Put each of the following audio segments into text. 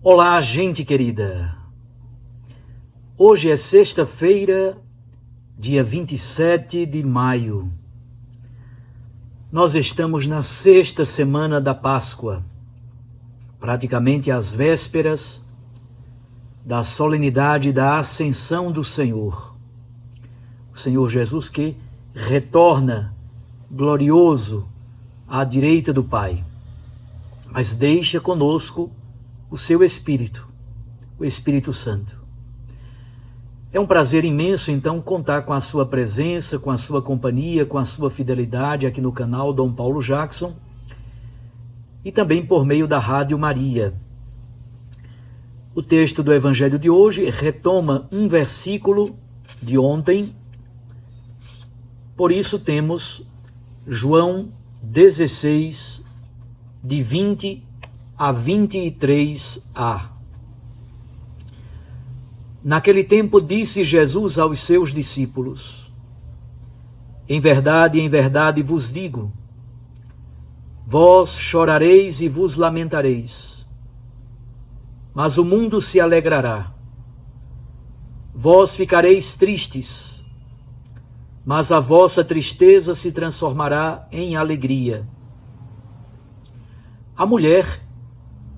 Olá, gente querida! Hoje é sexta-feira, dia 27 de maio. Nós estamos na sexta semana da Páscoa, praticamente às vésperas da solenidade da Ascensão do Senhor. O Senhor Jesus que retorna glorioso à direita do Pai, mas deixa conosco o seu Espírito, o Espírito Santo. É um prazer imenso, então, contar com a sua presença, com a sua companhia, com a sua fidelidade aqui no canal Dom Paulo Jackson e também por meio da Rádio Maria. O texto do Evangelho de hoje retoma um versículo de ontem, por isso temos João 16, de 20 a 23a. Naquele tempo disse Jesus aos seus discípulos: em verdade vos digo, vós chorareis e vos lamentareis, mas o mundo se alegrará. Vós ficareis tristes, mas a vossa tristeza se transformará em alegria. A mulher,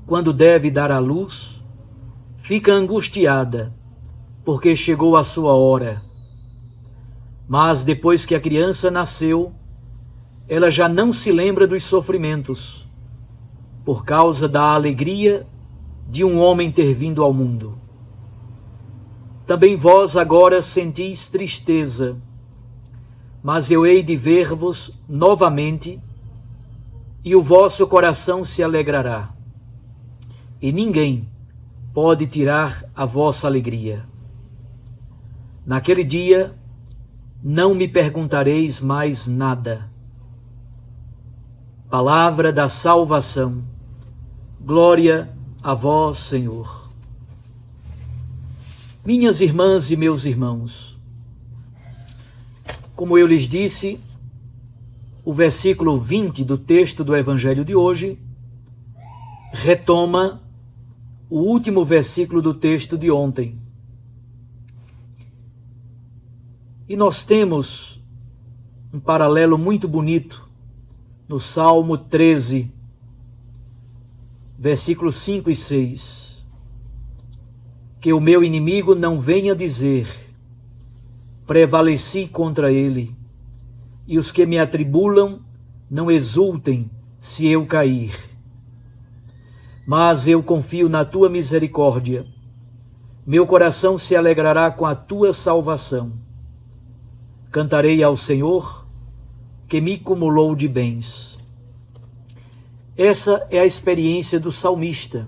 quando deve dar à luz, fica angustiada, porque chegou a sua hora. Mas depois que a criança nasceu, ela já não se lembra dos sofrimentos, por causa da alegria de um homem ter vindo ao mundo. Também vós agora sentis tristeza, mas eu hei de ver-vos novamente, e o vosso coração se alegrará. E ninguém pode tirar a vossa alegria. Naquele dia, não me perguntareis mais nada. Palavra da salvação. Glória a vós, Senhor. Minhas irmãs e meus irmãos, como eu lhes disse, o versículo 20 do texto do Evangelho de hoje retoma o último versículo do texto de ontem. E nós temos um paralelo muito bonito no Salmo 13, versículos 5 e 6. Que o meu inimigo não venha dizer, prevaleci contra ele, e os que me atribulam não exultem se eu cair. Mas eu confio na tua misericórdia. Meu coração se alegrará com a tua salvação. Cantarei ao Senhor, que me cumulou de bens. Essa é a experiência do salmista.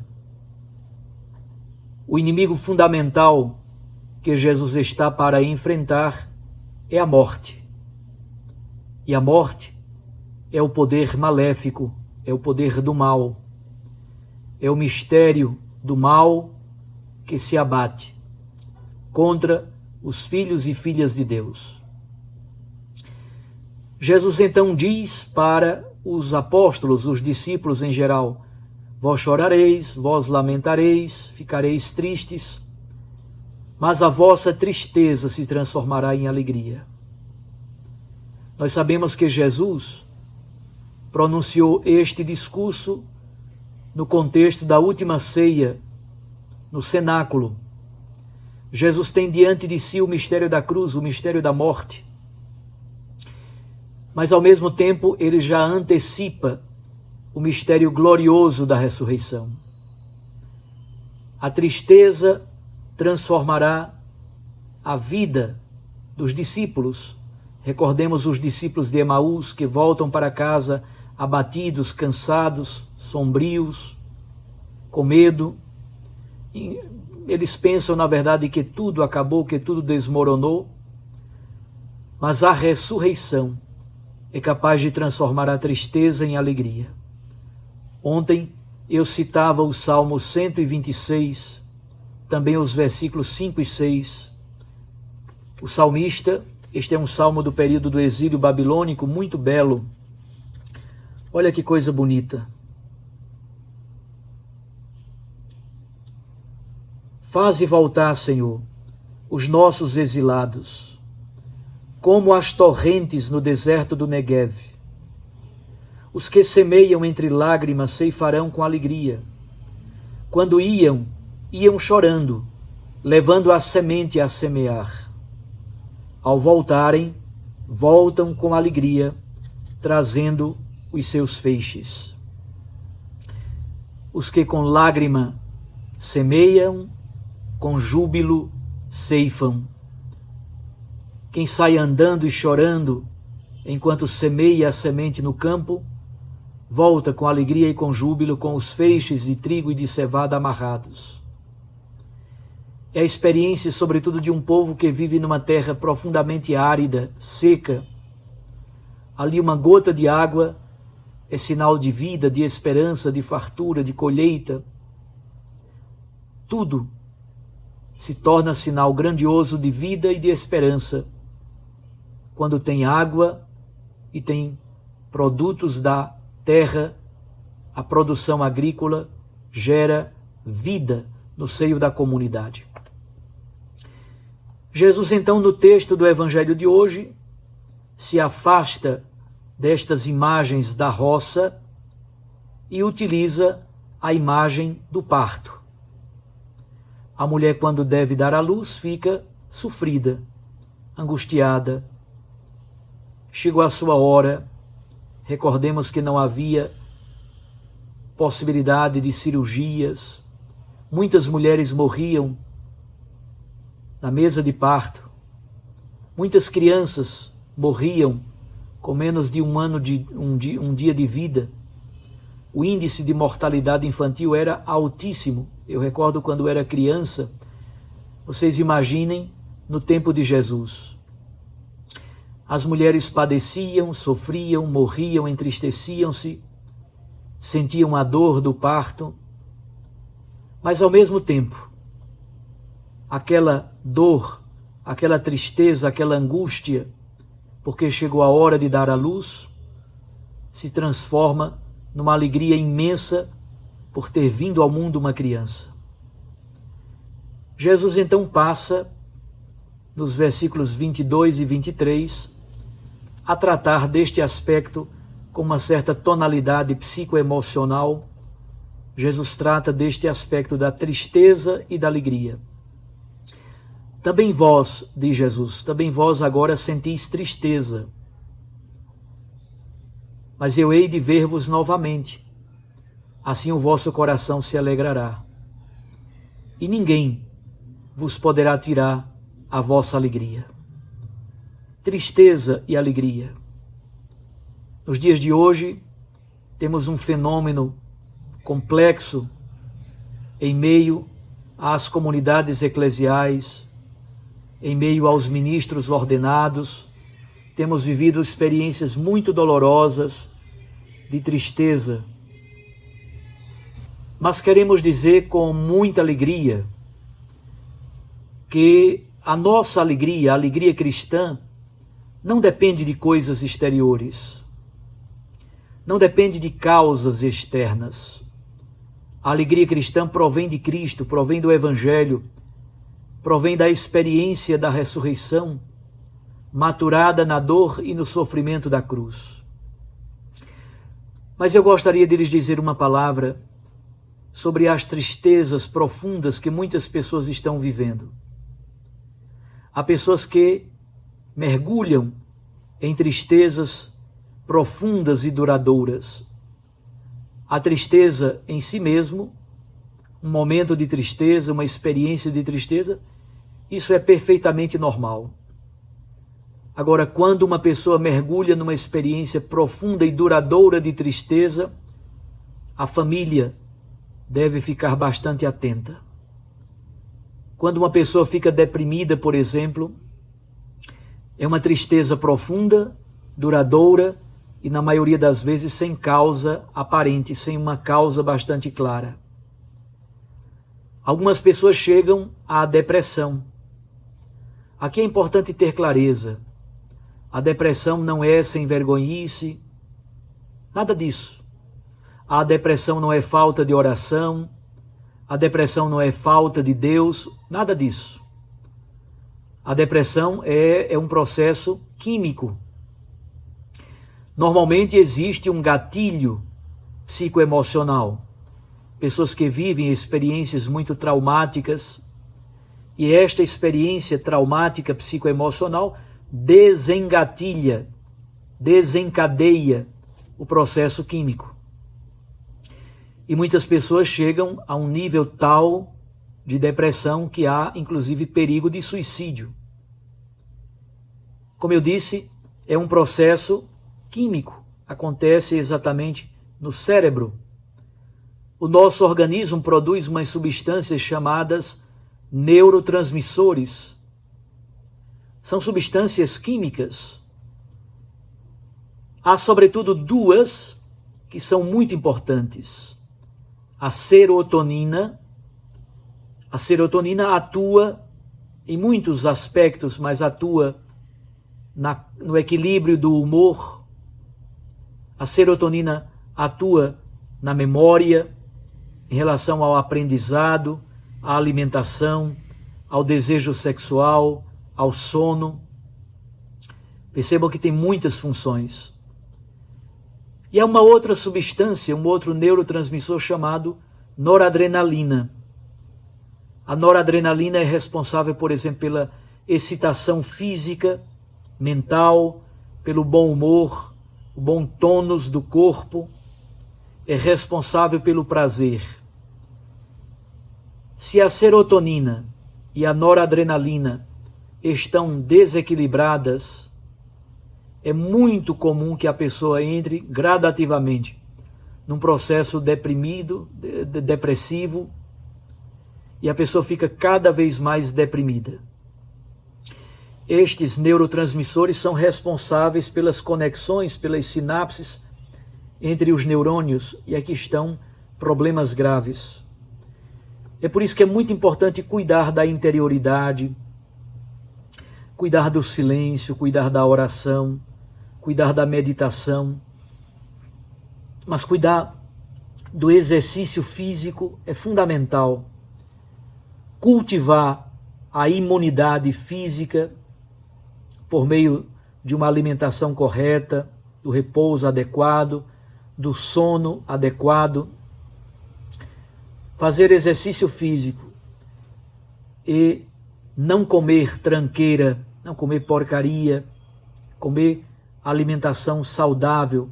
O inimigo fundamental que Jesus está para enfrentar é a morte. E a morte é o poder maléfico, é o poder do mal. É o mistério do mal que se abate contra os filhos e filhas de Deus. Jesus então diz para os apóstolos, os discípulos em geral: vós chorareis, vós lamentareis, ficareis tristes, mas a vossa tristeza se transformará em alegria. Nós sabemos que Jesus pronunciou este discurso no contexto da última ceia, no cenáculo. Jesus tem diante de si o mistério da cruz, o mistério da morte. Mas ao mesmo tempo ele já antecipa o mistério glorioso da ressurreição. A tristeza transformará a vida dos discípulos. Recordemos os discípulos de Emaús que voltam para casa abatidos, cansados, sombrios, com medo. E eles pensam, na verdade, que tudo acabou, que tudo desmoronou. Mas a ressurreição é capaz de transformar a tristeza em alegria. Ontem eu citava o Salmo 126, também os versículos 5 e 6. O salmista, este é um salmo do período do exílio babilônico, muito belo. Olha que coisa bonita. Faze voltar, Senhor, os nossos exilados, como as torrentes no deserto do Neguev. Os que semeiam entre lágrimas ceifarão com alegria. Quando iam chorando, levando a semente a semear. Ao voltarem, voltam com alegria, trazendo os seus feixes. Os que com lágrima semeiam, com júbilo ceifam. Quem sai andando e chorando, enquanto semeia a semente no campo, volta com alegria e com júbilo, com os feixes de trigo e de cevada amarrados. É a experiência, sobretudo, de um povo que vive numa terra profundamente árida, seca. Ali uma gota de água é sinal de vida, de esperança, de fartura, de colheita. Tudo se torna sinal grandioso de vida e de esperança quando tem água e tem produtos da terra. A produção agrícola gera vida no seio da comunidade. Jesus, então, no texto do Evangelho de hoje, se afasta destas imagens da roça e utiliza a imagem do parto. A mulher, quando deve dar à luz, fica sofrida, angustiada. Chegou a sua hora. Recordemos que não havia possibilidade de cirurgias. Muitas mulheres morriam na mesa de parto. Muitas crianças morriam com menos de um dia de vida. O índice de mortalidade infantil era altíssimo. Eu recordo quando era criança. Vocês imaginem no tempo de Jesus. As mulheres padeciam, sofriam, morriam, entristeciam-se, sentiam a dor do parto, mas ao mesmo tempo, aquela dor, aquela tristeza, aquela angústia, porque chegou a hora de dar à luz, se transforma numa alegria imensa por ter vindo ao mundo uma criança. Jesus então passa, nos versículos 22 e 23, a tratar deste aspecto com uma certa tonalidade psicoemocional. Jesus trata deste aspecto da tristeza e da alegria. Também vós, diz Jesus, também vós agora sentis tristeza, mas eu hei de ver-vos novamente, assim o vosso coração se alegrará, e ninguém vos poderá tirar a vossa alegria. Tristeza e alegria. Nos dias de hoje, temos um fenômeno complexo em meio às comunidades eclesiais, em meio aos ministros ordenados. Temos vivido experiências muito dolorosas de tristeza. Mas queremos dizer com muita alegria que a nossa alegria, a alegria cristã, não depende de coisas exteriores, não depende de causas externas. A alegria cristã provém de Cristo, provém do Evangelho, provém da experiência da ressurreição, maturada na dor e no sofrimento da cruz. Mas eu gostaria de lhes dizer uma palavra sobre as tristezas profundas que muitas pessoas estão vivendo. Há pessoas que mergulham em tristezas profundas e duradouras. A tristeza em si mesmo, um momento de tristeza, uma experiência de tristeza, isso é perfeitamente normal. Agora, quando uma pessoa mergulha numa experiência profunda e duradoura de tristeza, a família deve ficar bastante atenta. Quando uma pessoa fica deprimida, por exemplo, é uma tristeza profunda, duradoura e, na maioria das vezes, sem causa aparente, sem uma causa bastante clara. Algumas pessoas chegam à depressão. Aqui é importante ter clareza. A depressão não é sem vergonhice, nada disso. A depressão não é falta de oração. A depressão não é falta de Deus, nada disso. A depressão é um processo químico. Normalmente existe um gatilho psicoemocional. Pessoas que vivem experiências muito traumáticas, e esta experiência traumática psicoemocional desengatilha, desencadeia o processo químico. E muitas pessoas chegam a um nível tal de depressão que há, inclusive, perigo de suicídio. Como eu disse, é um processo químico, acontece exatamente no cérebro. O nosso organismo produz umas substâncias chamadas neurotransmissores. São substâncias químicas. Há, sobretudo, duas que são muito importantes. A serotonina. A serotonina atua em muitos aspectos, mas atua no equilíbrio do humor. A serotonina atua na memória, em relação ao aprendizado, à alimentação, ao desejo sexual, ao sono. Percebam que tem muitas funções. E há uma outra substância, um outro neurotransmissor chamado noradrenalina. A noradrenalina é responsável, por exemplo, pela excitação física, mental, pelo bom humor, o bom tônus do corpo. É responsável pelo prazer. Se a serotonina e a noradrenalina estão desequilibradas, é muito comum que a pessoa entre gradativamente num processo depressivo, e a pessoa fica cada vez mais deprimida. Estes neurotransmissores são responsáveis pelas conexões, pelas sinapses entre os neurônios, e aqui estão problemas graves. É por isso que é muito importante cuidar da interioridade, cuidar do silêncio, cuidar da oração, cuidar da meditação, mas cuidar do exercício físico é fundamental. Cultivar a imunidade física por meio de uma alimentação correta, do repouso adequado, do sono adequado, fazer exercício físico e não comer tranqueira, não comer porcaria, comer alimentação saudável,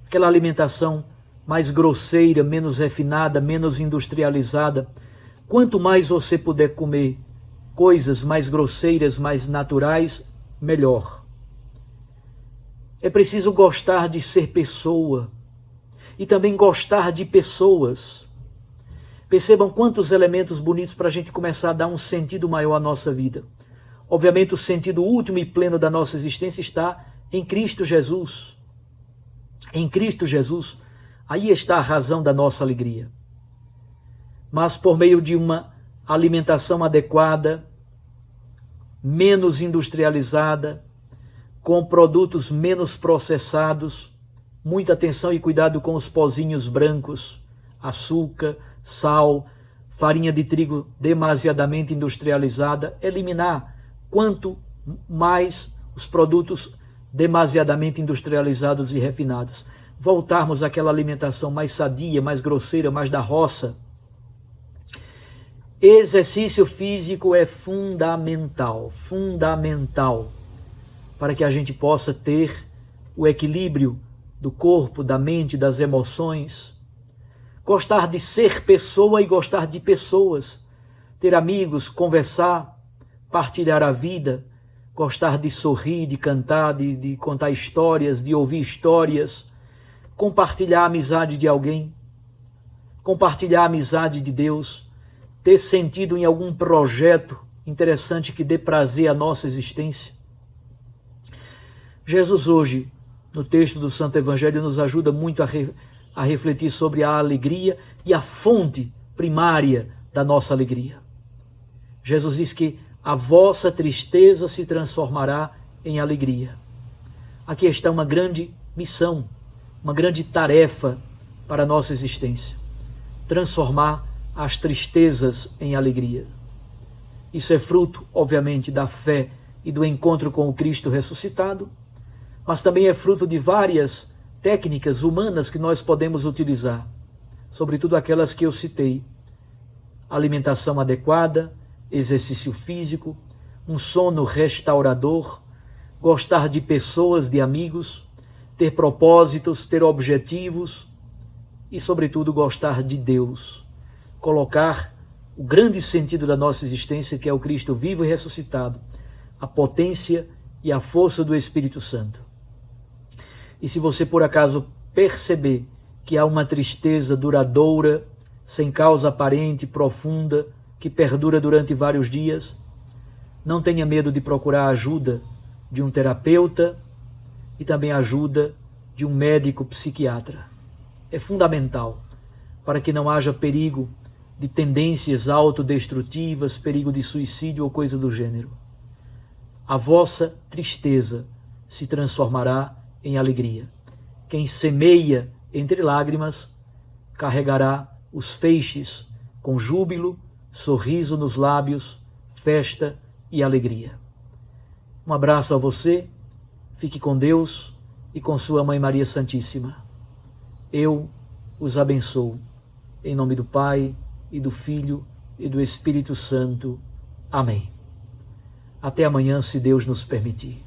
aquela alimentação mais grosseira, menos refinada, menos industrializada. Quanto mais você puder comer coisas mais grosseiras, mais naturais, melhor. É preciso gostar de ser pessoa e também gostar de pessoas. Percebam quantos elementos bonitos para a gente começar a dar um sentido maior à nossa vida. Obviamente o sentido último e pleno da nossa existência está em Cristo Jesus. Em Cristo Jesus, aí está a razão da nossa alegria. Mas por meio de uma alimentação adequada, menos industrializada, com produtos menos processados, muita atenção e cuidado com os pozinhos brancos, açúcar, sal, farinha de trigo demasiadamente industrializada, eliminar quanto mais os produtos demasiadamente industrializados e refinados. Voltarmos àquela alimentação mais sadia, mais grosseira, mais da roça. Exercício físico é fundamental, fundamental, para que a gente possa ter o equilíbrio do corpo, da mente, das emoções. Gostar de ser pessoa e gostar de pessoas. Ter amigos, conversar, partilhar a vida, gostar de sorrir, de cantar, de contar histórias, de ouvir histórias, compartilhar a amizade de alguém, compartilhar a amizade de Deus, ter sentido em algum projeto interessante que dê prazer à nossa existência. Jesus hoje, no texto do Santo Evangelho, nos ajuda muito a refletir sobre a alegria e a fonte primária da nossa alegria. Jesus diz que a vossa tristeza se transformará em alegria. Aqui está uma grande missão, uma grande tarefa para a nossa existência. Transformar as tristezas em alegria. Isso é fruto, obviamente, da fé e do encontro com o Cristo ressuscitado, mas também é fruto de várias técnicas humanas que nós podemos utilizar, sobretudo aquelas que eu citei: alimentação adequada, exercício físico, um sono restaurador, gostar de pessoas, de amigos, ter propósitos, ter objetivos e, sobretudo, gostar de Deus. Colocar o grande sentido da nossa existência, que é o Cristo vivo e ressuscitado, a potência e a força do Espírito Santo. E se você por acaso perceber que há uma tristeza duradoura, sem causa aparente, profunda, que perdura durante vários dias, não tenha medo de procurar a ajuda de um terapeuta e também a ajuda de um médico psiquiatra. É fundamental para que não haja perigo de tendências autodestrutivas, perigo de suicídio ou coisa do gênero. A vossa tristeza se transformará em alegria. Quem semeia entre lágrimas carregará os feixes com júbilo, sorriso nos lábios, festa e alegria. Um abraço a você, fique com Deus e com sua Mãe Maria Santíssima. Eu os abençoo, em nome do Pai, e do Filho, e do Espírito Santo. Amém. Até amanhã, se Deus nos permitir.